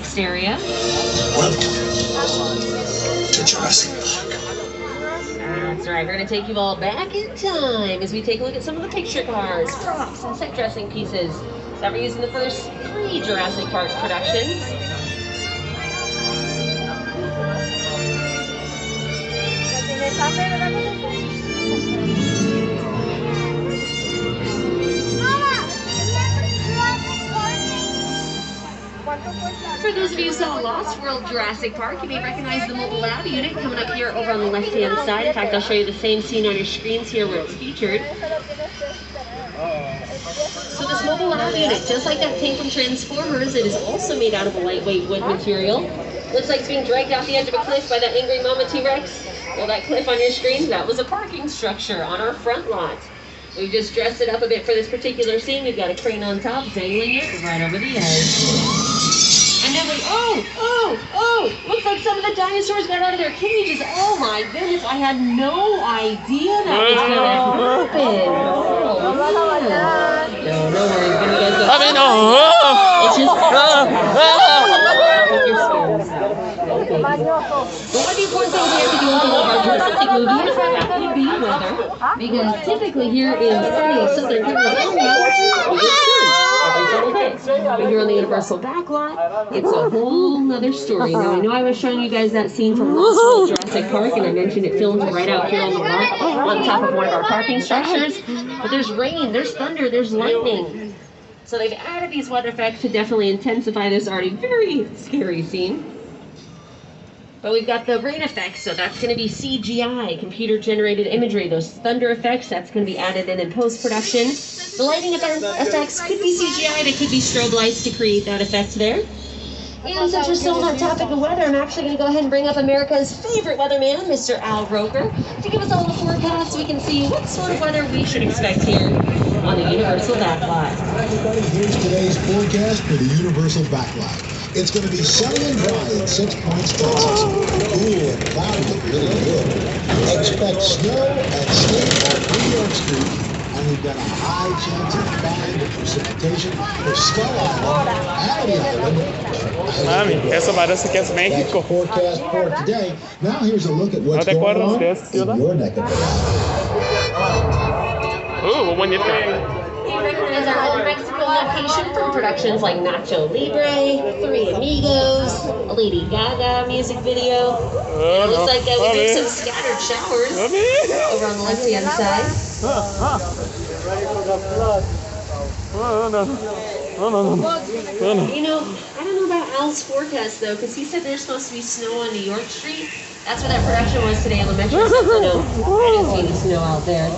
next area. Welcome to Jurassic Park. That's right, we're going to take you all back in time as we take a look at some of the picture cars, props, and set dressing pieces that were used in the first 3 Jurassic Park productions. For those of you who saw Lost World Jurassic Park, you may recognize the mobile lab unit coming up here over on the left-hand side. In fact, I'll show you the same scene on your screens here where it's featured. So this mobile lab unit, just like that tank from Transformers, it is also made out of a lightweight wood material. Looks like it's being dragged off the edge of a cliff by that angry Mama T-Rex. Well, that cliff on your screen, that was a parking structure on our front lot. We've just dressed it up a bit for this particular scene. We've got a crane on top, dangling it right over the edge. And then looks like some of the dinosaurs got out of their cages. Oh my goodness, I had no idea that was going to happen. Oh, man. No worries, when you guys go. It's just with your skills. Okay. But one of the important things we have to do with all of our Jurassic movies is have to be weather, because typically here in Southern California, we get sun every single day. But here on the Universal backlot, it's a whole nother story. Now, I know I was showing you guys that scene from Lost World Jurassic Park, and I mentioned it filmed right out here on the lot, on top of one of our parking structures. But there's rain, there's thunder, there's lightning. So they've added these weather effects to definitely intensify this already very scary scene. But we've got the rain effects, so that's going to be CGI, computer-generated imagery. Those thunder effects, that's going to be added in post-production. The lighting effects could be CGI, they could be strobe lights to create that effect there. And since we're still on that topic of weather, I'm actually going to go ahead and bring up America's favorite weatherman, Mr. Al Roker, to give us all the forecast so we can see what sort of weather we should expect here on the Universal Backlot. Everybody, here's today's forecast for the Universal Backlot. It's going to be sunny and dry in 6 Points, Texas. Cool and cloudy and really good. Expect snow and sleet on New York Street. And we've got a high chance of fine precipitation for Skull Island, Abby Island. Eso parece que es México. That's the forecast for today. Now here's a look at what's going on in your neck of the woods. Bonito. You recognize our old Mexico location from productions like Nacho Libre, Three Amigos, a Lady Gaga music video. And it looks like we do some scattered showers over on the left-hand side. You know, I don't know about Al's forecast though, because he said there's supposed to be snow on New York Street. That's where that production was today on the Metro. So no, I didn't see any snow out there.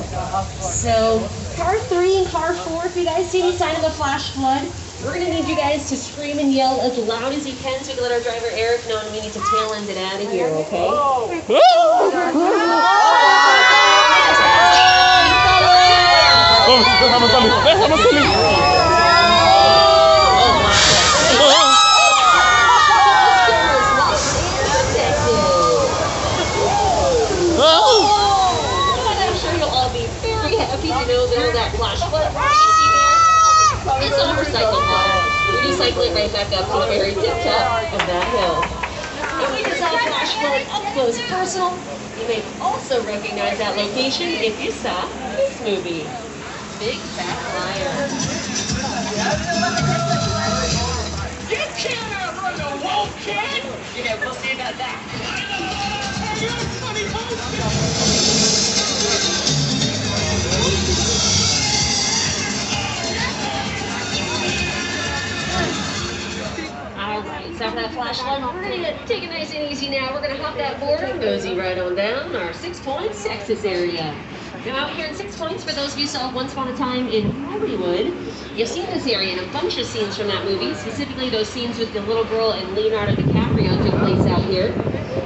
So, car 3 and car 4, if you guys see any sign of a flash flood, we're going to need you guys to scream and yell as loud as you can so we can let our driver Eric know we need to tail end it out of here, okay? That flash flood it's on recycle water. We recycle it right back up to the very tip top of that hill. And we just saw flash flood up close personal. You may also recognize that location if you saw this movie, Big Fat Liar. You can't outrun a wolf, kid! Yeah, we'll see about that. Alright, so after that flash flood, we're going to take it nice and easy now. We're going to hop that border and mosey right on down our 6 Points, Texas area. Now out here in 6 Points, for those of you who saw Once Upon a Time in Hollywood, you've seen this area in a bunch of scenes from that movie, specifically those scenes with the little girl and Leonardo DiCaprio took place out here.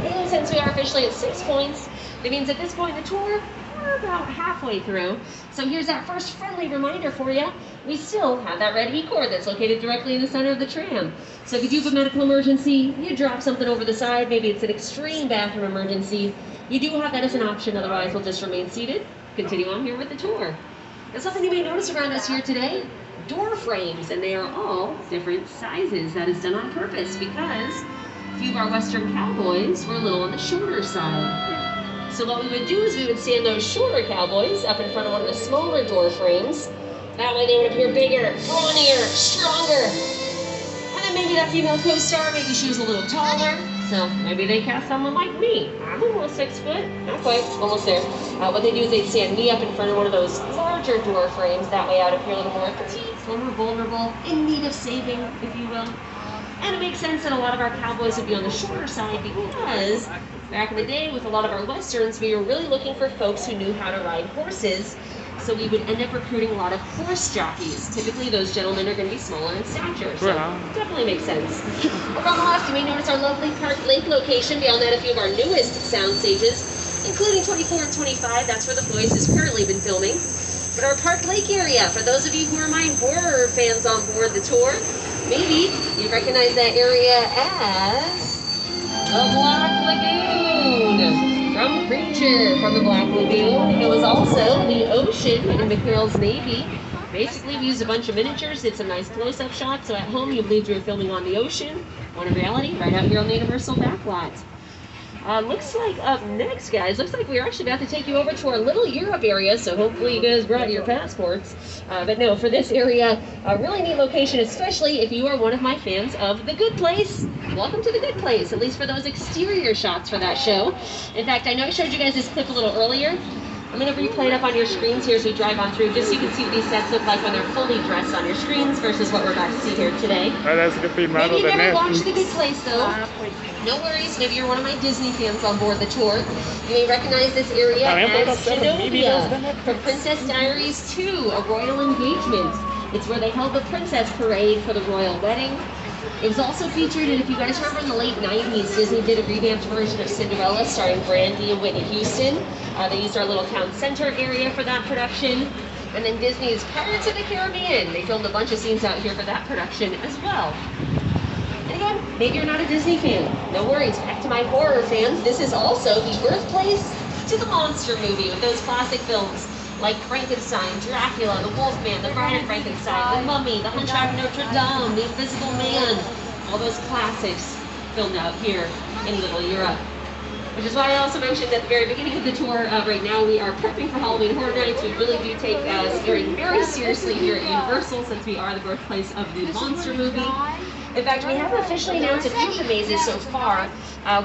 And since we are officially at 6 Points, it means at this point in the tour, we're about halfway through. So here's that first friendly reminder for you. We still have that red heat cord that's located directly in the center of the tram. So if you do have a medical emergency, you drop something over the side, maybe it's an extreme bathroom emergency, you do have that as an option, otherwise we'll just remain seated, continue on here with the tour. And something you may notice around us here today, door frames, and they are all different sizes. That is done on purpose because a few of our Western cowboys were a little on the shorter side. So what we would do is we would stand those shorter cowboys up in front of one of the smaller door frames. That way they would appear bigger, brawnier, stronger. And then maybe that female co-star, maybe she was a little taller. So maybe they cast someone like me. I'm almost 6 foot. Not quite, almost there. What they do is they'd stand me up in front of one of those larger door frames. That way I would appear a little more petite, a little more vulnerable, in need of saving, if you will. And it makes sense that a lot of our cowboys would be on the shorter side because back in the day with a lot of our Westerns, we were really looking for folks who knew how to ride horses. So we would end up recruiting a lot of horse jockeys. Typically, those gentlemen are going to be smaller in stature, so definitely makes sense. Over on the left, you may notice our lovely Park Lake location. Beyond that, a few of our newest sound stages, including 24 and 25. That's where The Voice has currently been filming. But our Park Lake area, for those of you who are my horror fans on board the tour, maybe you recognize that area as the Black Lagoon. From Creature from the Black Lagoon. It was also the ocean in McHale's Navy. Basically, we used a bunch of miniatures, did some nice close-up shots, so at home you believed you were filming on the ocean, when in reality, right out here on the Universal backlot. Looks like up next, guys, looks like we're actually about to take you over to our little Europe area, so hopefully you guys brought your passports. But no, for this area, a really neat location, especially if you are one of my fans of The Good Place. Welcome to The Good Place, at least for those exterior shots for that show. In fact, I know I showed you guys this clip a little earlier. I'm going to replay it up on your screens here as we drive on through, just so you can see what these sets look like when they're fully dressed on your screens versus what we're about to see here today. Maybe you never watched The Good Place, though. No worries, maybe you're one of my Disney fans on board the tour. You may recognize this area as Genovia from Princess Diaries 2, A Royal Engagement. It's where they held the princess parade for the royal wedding. It was also featured, and if you guys remember in the late 90s, Disney did a revamped version of Cinderella starring Brandy and Whitney Houston. They used our little town center area for that production. And then Disney's Pirates of the Caribbean. They filmed a bunch of scenes out here for that production as well. And again, maybe you're not a Disney fan. No worries, back to my horror fans. This is also the birthplace to the monster movie with those classic films like Frankenstein, Dracula, The Wolfman, The Bride of Frankenstein, The Mummy, The Hunchback of Notre Dame, The Invisible Man. All those classics filmed out here in Little Europe. Which is why I also mentioned at the very beginning of the tour, right now we are prepping for Halloween Horror Nights. We really do take scaring very seriously here at Universal since we are the birthplace of the monster movie. In fact, we have officially announced a few of the mazes so far.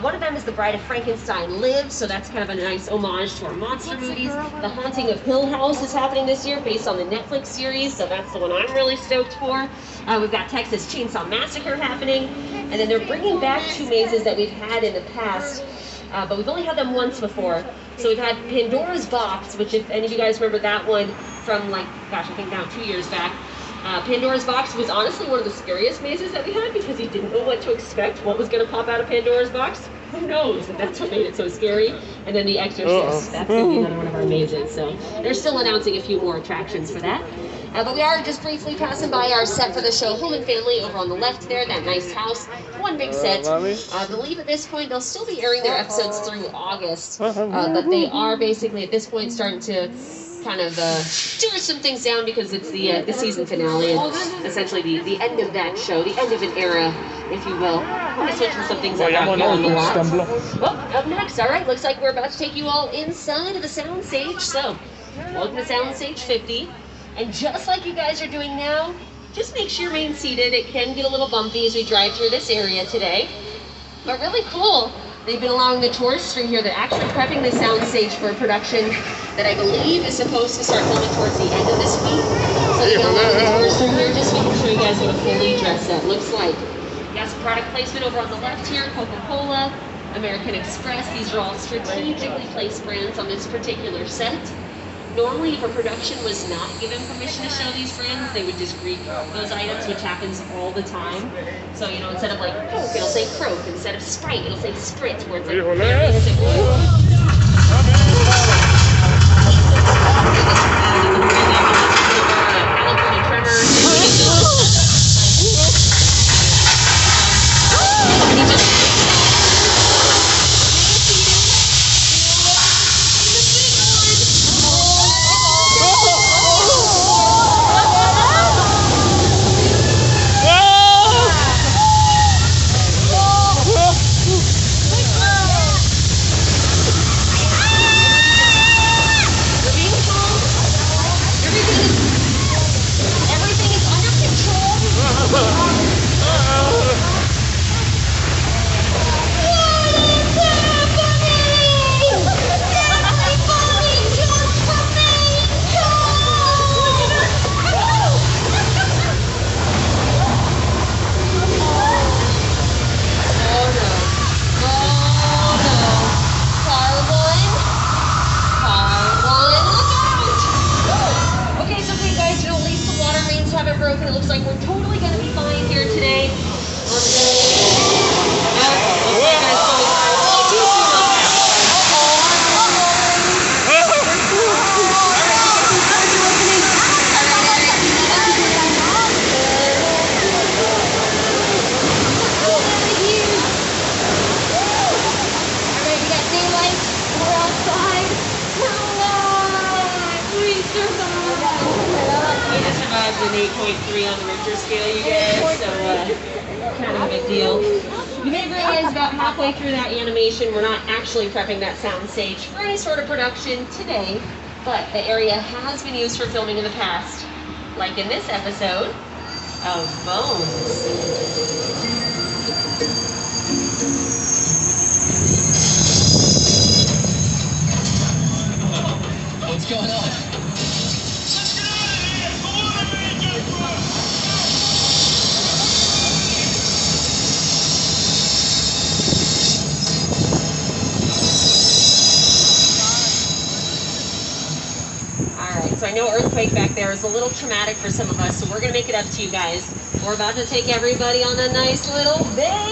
One of them is The Bride of Frankenstein Lives, so that's kind of a nice homage to our monster movies. The Haunting of Hill House is happening this year based on the Netflix series, so that's the one I'm really stoked for. We've got Texas Chainsaw Massacre happening, and then they're bringing back two mazes that we've had in the past. But we've only had them once before. So we've had Pandora's Box, which if any of you guys remember that one from like, gosh, I think now 2 years back. Pandora's Box was honestly one of the scariest mazes that we had because you didn't know what to expect, what was going to pop out of Pandora's Box. Who knows? But that's what made it so scary. And then The Exorcist, that's going to be another one of our mazes. So they're still announcing a few more attractions for that. But we are just briefly passing by our set for the show Home and Family over on the left there, that nice house. One big set. I believe at this point they'll still be airing their episodes through August. But they are basically at this point starting to kind of tear some things down because it's the season finale and essentially the end of that show, the end of an era, if you will. I'm going to switch some things up out here on the lot. Well, up next, all right, looks like we're about to take you all inside of the sound stage. So, welcome to Sound Stage 50. And just like you guys are doing now, just make sure you remain seated. It can get a little bumpy as we drive through this area today. But really cool. They've been allowing the tourists through here. They're actually prepping the sound stage for a production that I believe is supposed to start filming towards the end of this week. So they're going to allow the tourists through here just so we can show you guys what a fully dressed set looks like. We got some product placement over on the left here. Coca-Cola, American Express. These are all strategically placed brands on this particular set. Normally, if a production was not given permission to show these brands, they would just greet those items, which happens all the time. So, you know, instead of like Coke, it'll say Croak. Instead of Sprite, it'll say Spritz, where it's like very simple. 8.3 on the Richter scale, you guys, so kind of a big deal. You may realize about halfway through that animation, we're not actually prepping that sound stage for any sort of production today, but the area has been used for filming in the past, like in this episode of Bones. What's going on? Alright, so I know earthquake back there is a little traumatic for some of us, so we're going to make it up to you guys. We're about to take everybody on a nice little day.